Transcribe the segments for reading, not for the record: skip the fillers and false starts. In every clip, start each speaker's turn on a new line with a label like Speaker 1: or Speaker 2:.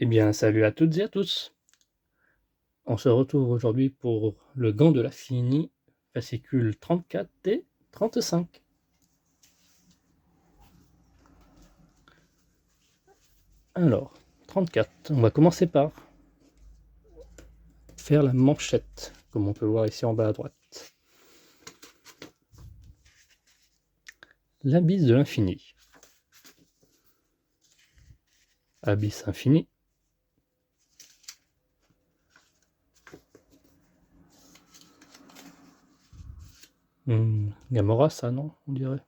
Speaker 1: Eh bien, salut à toutes et à tous. On se retrouve aujourd'hui pour le gant de la Fini, fascicule 34 et 35. Alors, 34, on va commencer par faire la manchette, comme on peut voir ici en bas à droite. L'abysse de l'infini. Abysse infini. Gamora, ça, non, on dirait.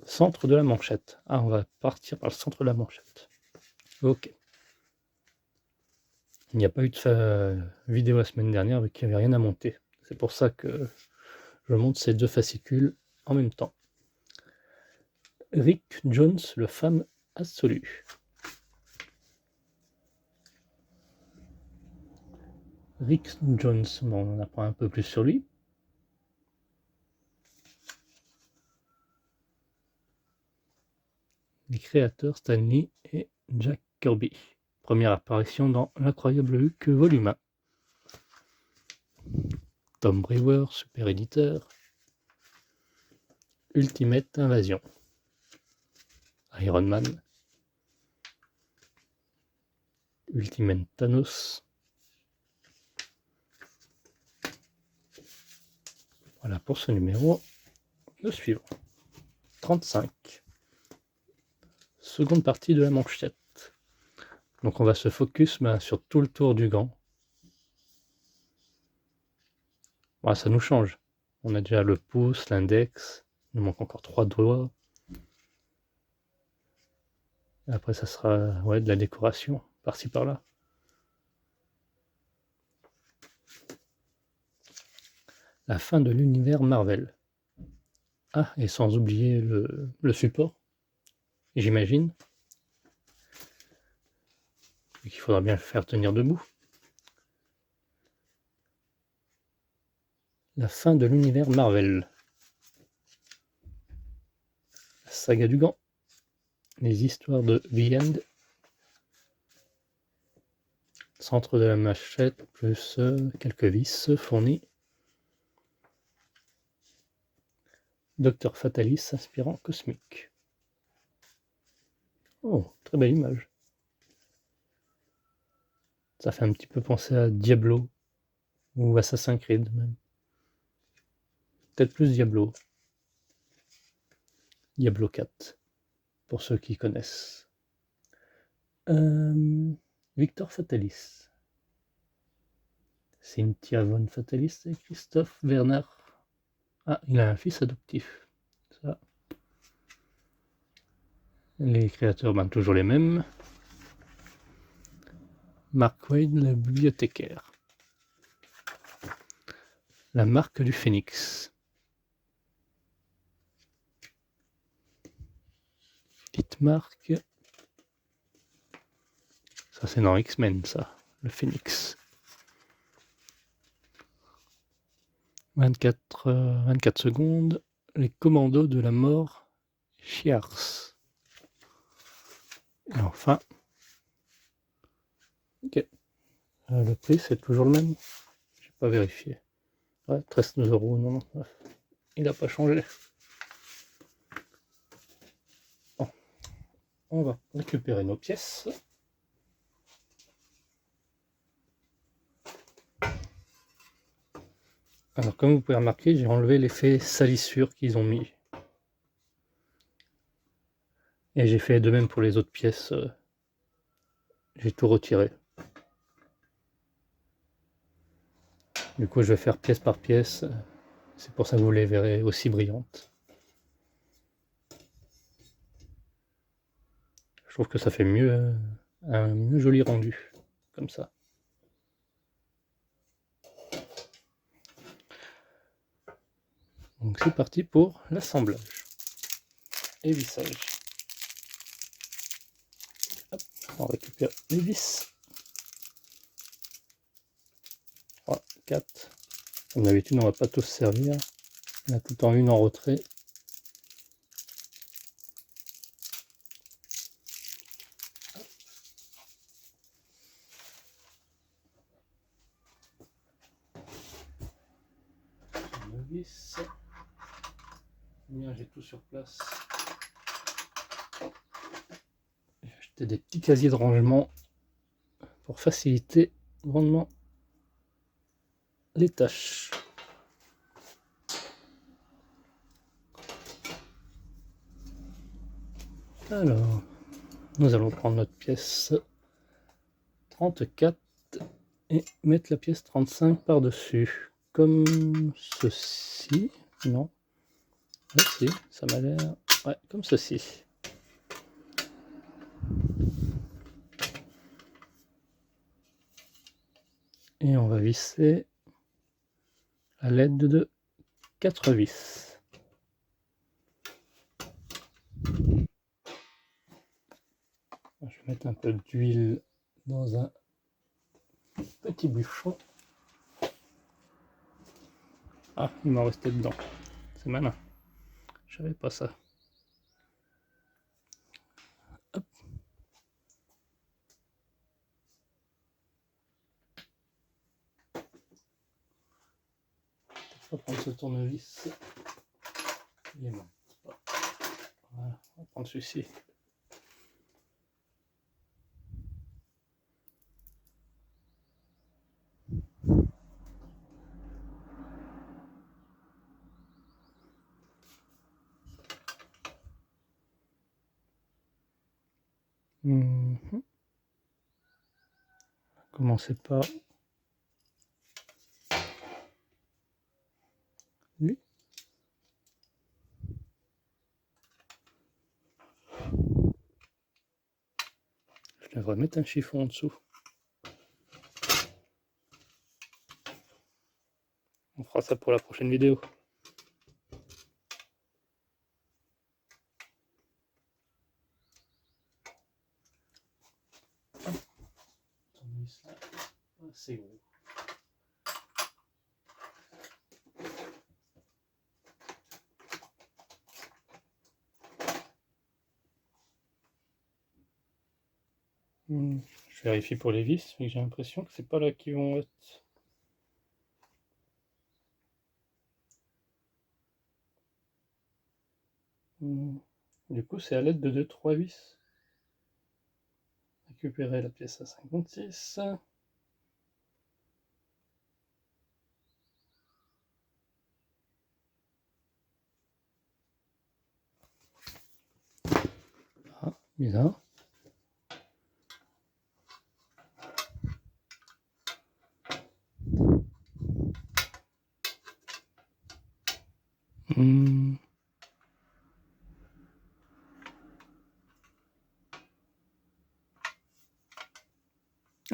Speaker 1: Centre de la manchette. Ah, on va partir par le centre de la manchette. Ok. Il n'y a pas eu de vidéo la semaine dernière, vu qu'il n'y avait rien à monter. C'est pour ça que je monte ces deux fascicules en même temps. Rick Jones, le femme absolue. Rick Jones, bon, on apprend un peu plus sur lui. Les créateurs Stan Lee et Jack Kirby. Première apparition dans l'incroyable Hulk volume 1. Tom Brewer, super éditeur. Ultimate Invasion. Iron Man. Ultimate Thanos. Voilà pour ce numéro. Le suivant. 35. Seconde partie de la manchette. Donc on va se focus sur tout le tour du gant. Voilà, ça nous change. On a déjà le pouce, l'index. Il nous manque encore 3 doigts. Et après ça sera de la décoration, par-ci par-là. La fin de l'univers Marvel. Ah, et sans oublier le support, j'imagine. Et qu'il faudra bien le faire tenir debout. La fin de l'univers Marvel. La saga du gant. Les histoires de The End. Centre de la machette, plus quelques vis fournis. Docteur Fatalis, aspirant cosmique. Oh, très belle image. Ça fait un petit peu penser à Diablo ou Assassin's Creed même. Peut-être plus Diablo. Diablo 4, pour ceux qui connaissent. Victor Fatalis. Cynthia von Fatalis et Christophe Werner. Ah, il a un fils adoptif. Ça. Les créateurs, toujours les mêmes. Mark Wade, le bibliothécaire. La marque du phénix. Petite marque. Ça, c'est dans X-Men, ça. Le phénix. 24 secondes. Les commandos de la mort. Chiars. Et enfin. Ok. Le prix, c'est toujours le même. Je n'ai pas vérifié. Ouais, 13,99 €. Il n'a pas changé. Bon. On va récupérer nos pièces. Alors, comme vous pouvez remarquer, j'ai enlevé l'effet salissure qu'ils ont mis. Et j'ai fait de même pour les autres pièces. J'ai tout retiré. Du coup, je vais faire pièce par pièce. C'est pour ça que vous les verrez aussi brillantes. Je trouve que ça fait mieux, un mieux joli rendu, comme ça. Donc c'est parti pour l'assemblage et vissage. Hop, on récupère les vis. 3, 4. Comme d'habitude, on ne va pas tous servir. On a tout en une en retrait. vis. Bien, j'ai tout sur place. J'ai acheté des petits casiers de rangement pour faciliter grandement les tâches. Alors, nous allons prendre notre pièce 34 et mettre la pièce 35 par-dessus, comme ceci. Non, ouais, si, ça m'a l'air, ouais, comme ceci. Et on va visser à l'aide de 4 vis. Je vais mettre un peu d'huile dans un petit bûcheron. Ah, il m'en restait dedans. C'est malin. Je savais pas ça. Hop. On va prendre ce tournevis. Il est bon. Voilà, on va prendre celui-ci. Commencez par lui. Je devrais mettre un chiffon en dessous. On fera ça pour la prochaine vidéo. C'est gros. Je vérifie pour les vis, mais j'ai l'impression que c'est pas là qui vont être. Du coup, c'est à l'aide de 2-3 vis. Récupérer la pièce à 56. Ah, bizarre.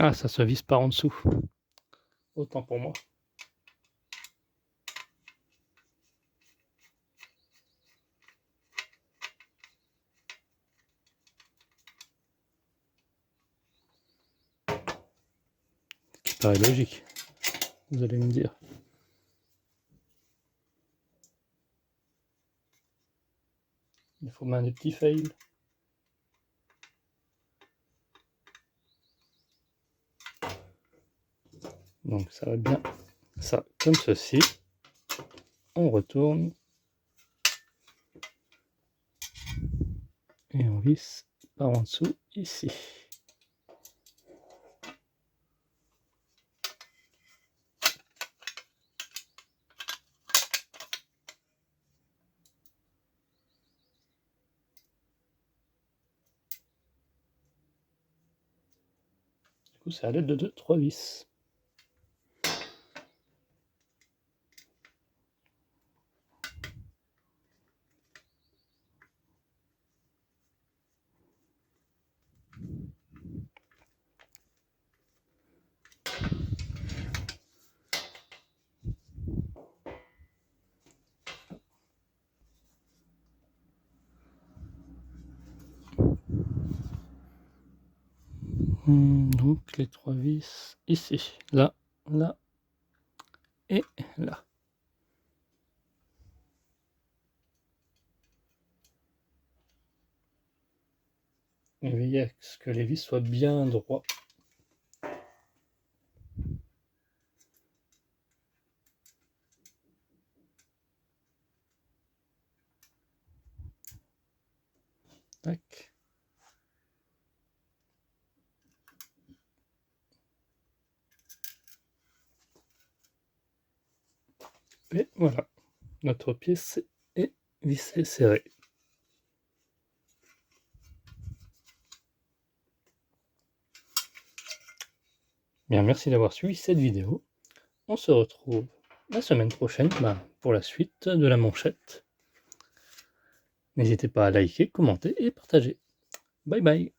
Speaker 1: Ah, ça se visse par en dessous. Autant pour moi. Ce qui paraît logique, vous allez me dire. Il faut mettre des petits fails. Donc ça va bien. Ça, comme ceci. On retourne. Et on visse par en dessous ici. Du coup, c'est à l'aide de 2-3 vis. Donc les 3 vis ici, là, là et là. Et veillez à ce que les vis soient bien droits. Tac. Et voilà, notre pièce est vissée serrée. Bien, merci d'avoir suivi cette vidéo. On se retrouve la semaine prochaine pour la suite de la manchette. N'hésitez pas à liker, commenter et partager. Bye bye.